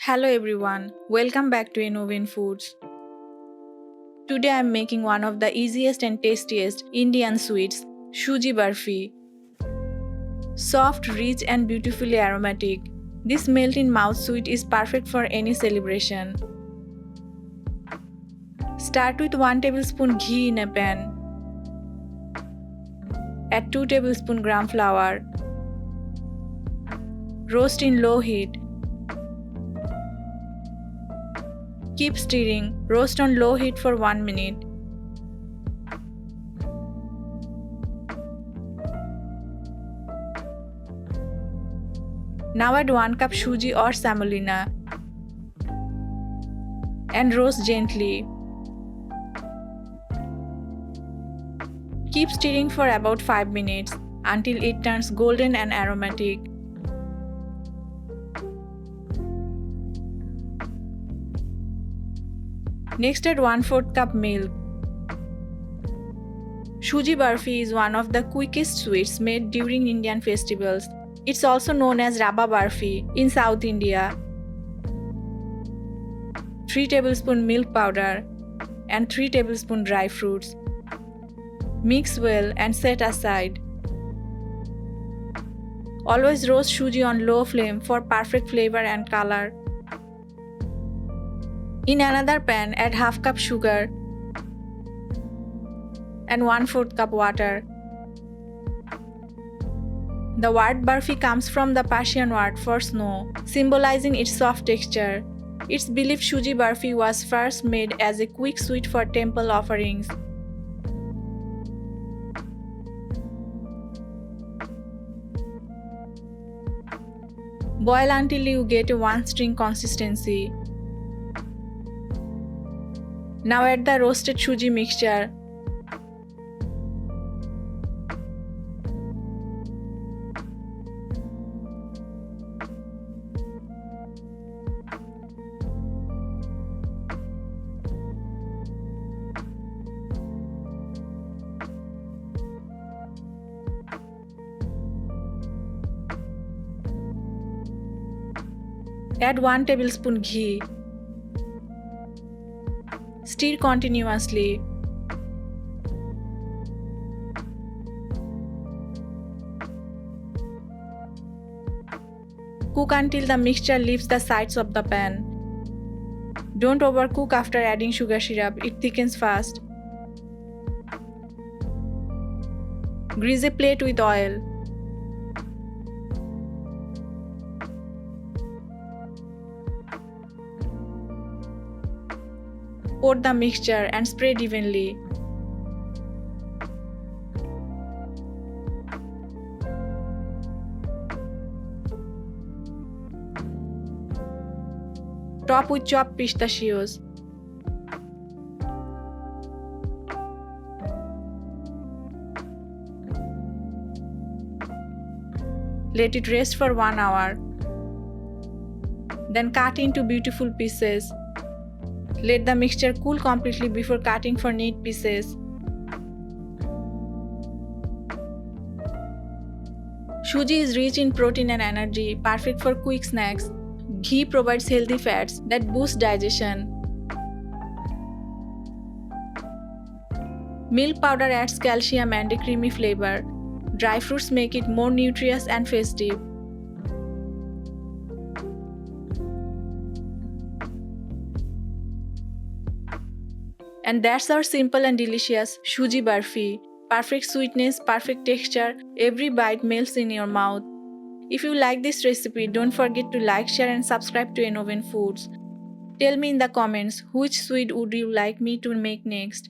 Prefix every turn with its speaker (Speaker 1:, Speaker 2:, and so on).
Speaker 1: Hello everyone, welcome back to Innovin Foods. Today I am making one of the easiest and tastiest Indian sweets, Suji Barfi. Soft, rich and beautifully aromatic, this melt-in-mouth sweet is perfect for any celebration. Start with 1 tablespoon ghee in a pan. Add 2 tablespoon gram flour. Roast in low heat. Keep stirring. Roast on low heat for 1 minute. Now add 1 cup Suji or Semolina and roast gently. Keep stirring for about 5 minutes until it turns golden and aromatic. Next add 1/4 cup milk. Suji Barfi is one of the quickest sweets made during Indian festivals. It's also known as Rava Barfi in South India. 3 tablespoon milk powder and 3 tablespoon dry fruits. Mix well and set aside. Always roast Suji on low flame for perfect flavor and color. In another pan, add half cup sugar and 1/4 cup water. The word Barfi comes from the Persian word for snow, symbolizing its soft texture. It's believed Suji Barfi was first made as a quick sweet for temple offerings. Boil until you get a one-string consistency. Now add the roasted Suji mixture. Add 1 tablespoon ghee. Stir continuously. Cook until the mixture leaves the sides of the pan. Don't overcook after adding sugar syrup, it thickens fast. Grease a plate with oil. Pour the mixture and spread evenly. Top with chopped pistachios. Let it rest for 1 hour. Then cut into beautiful pieces. Let the mixture cool completely before cutting for neat pieces. Suji is rich in protein and energy, perfect for quick snacks. Ghee provides healthy fats that boost digestion. Milk powder adds calcium and a creamy flavor. Dry fruits make it more nutritious and festive. And that's our simple and delicious Suji Barfi. Perfect sweetness, perfect texture, every bite melts in your mouth. If you like this recipe, don't forget to like, share and subscribe to Innovin Foods. Tell me in the comments which sweet would you like me to make next.